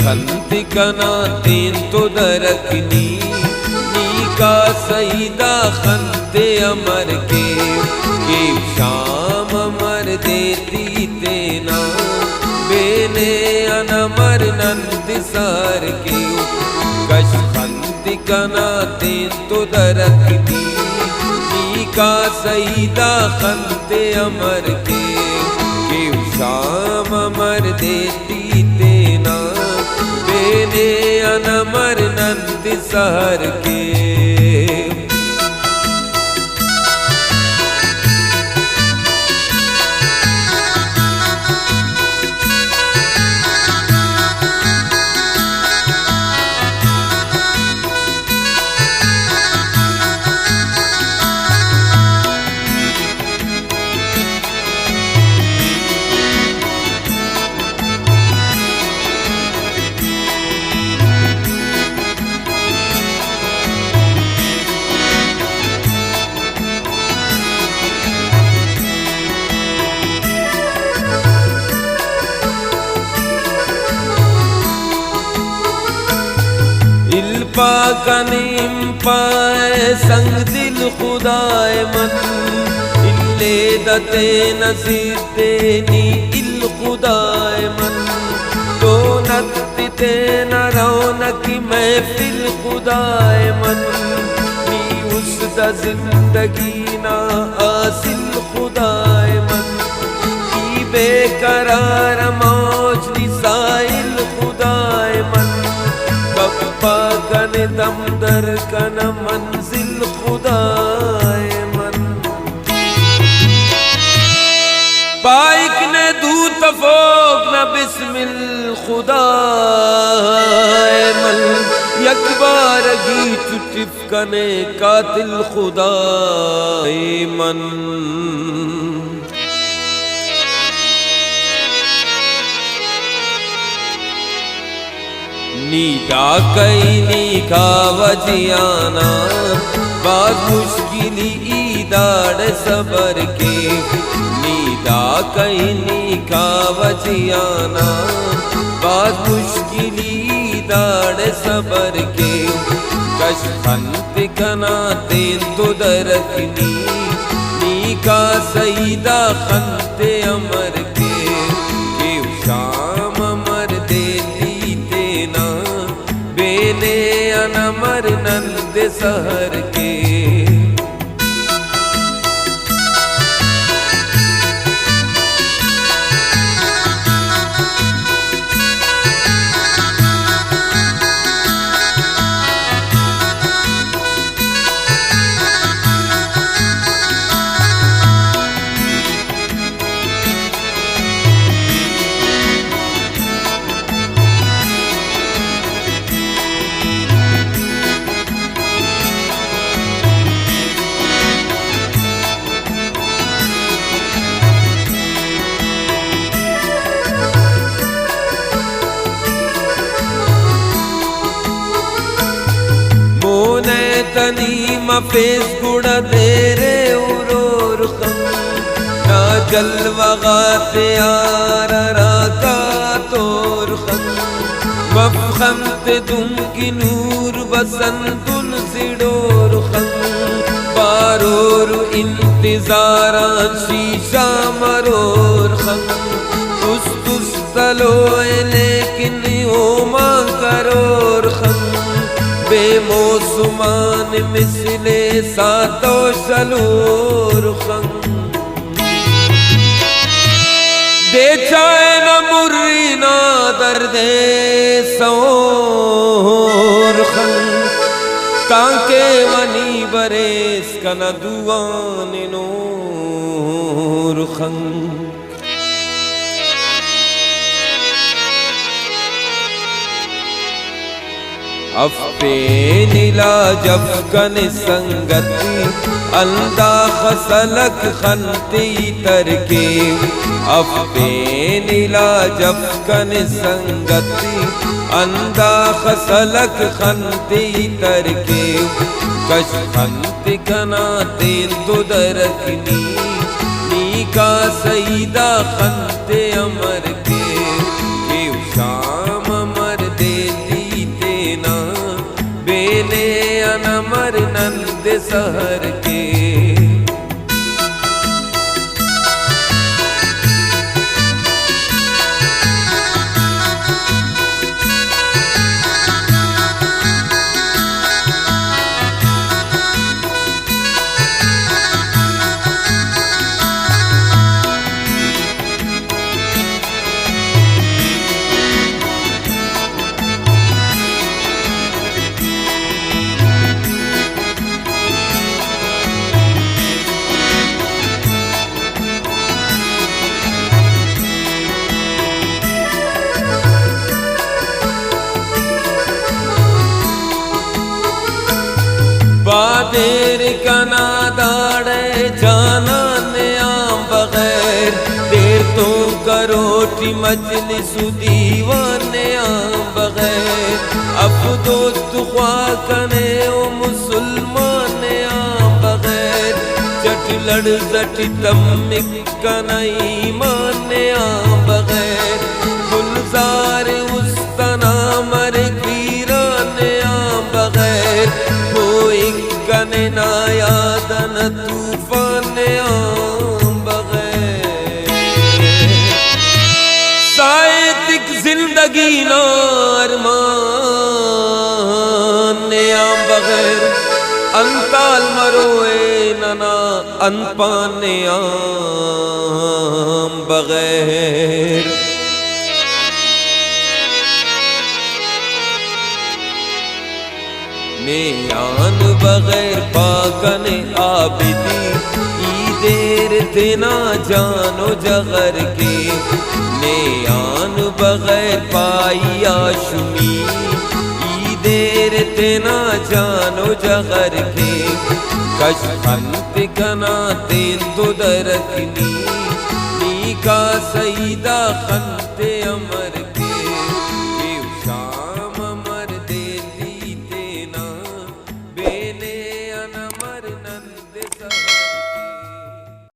कशखंति कना तेन तो दरकनी नीका सईदा खंते अमर के शाम अमर देती तेना बेने अनमर नंद सार के कशखंति कना तेन तो दरकनी नीका सईदा खंते अमर के शाम अमर देती तेना बेने अनमर नंद सहर के। कनीम पाए संग दिल खुदाए मन इल्ले दते नसीब तेनी इल खुदाए मन तो नत्ते न रौनक महफिल खुदाए मन नी उस दा जिंदगी ना आसिल खुदाए मन की बेकरार मौज निसाइल खुदाए मन कन दम दर कन मंजिल खुदाए मन पाइक ने दूत फोक न बिस्मिल खुदाए मन एक बार गी चुटिफ कने कातिल खुदाए मन नीदा कई नीका वजियाना बाज मुश्किली ईदाड़ सबर के नीदा कई नीका वजियाना बाज मुश्किली ईदाड़ सबर के कशखंति कना तेन तो दरकनी नीका सईदा खंते अमर के शाम अमर देती तेना बेने अनमर नंद सहर के। तनी मफेस गुड़ा तेरे उरोर खम ना जलवगाते आरा का तोर खम मफखमत दुम की नूर बसंतुन सिडोर खम बारोर इंतजारा शीशा मरोर खम तुस तलोए लेकिन ओमा करोर खम बेमौसुमान मिसले सातो शलूर खंग दे चाहे न मुर्री ना दर्दे सौर खंग कांके वनी बरेस कना दुआन नूर खंग अफ़े नीला जब कन संगति अंदा खसलक खंती तरके अफ़े नीला जब कन संगति अंदा खसलक खंती तरके कशखंति कना तेन तो दरकनी नीका सईदा खंते अमर के शाम अमर दे सहर के। बादेर का नादाड़े जाना ने आम बगैर, देर तो करोटी मजलिस दीवाने आम बगैर। अब दोस्त ख्वा कने ओ मुसलमान आम बगैर, चट लड़ जट तमिक कनई माने आम बगैर। गुलजार उस्तना मर वीराने आम बगैर, कने ना यादन तूफान आम बगैर। सायतिक जिंदगी ना अरमान आम बगैर, अंताल मरोए नना अनपान आम बगैर। नेयान बगैर पाकन आबिदी, ई देर थे ना जानो जगर के। नेयान बगैर पाई आशुमी, ई देर थे ना जानो जगर के। कशफंत कना तेल तो दरकनी, नी का सईदा खंते अमर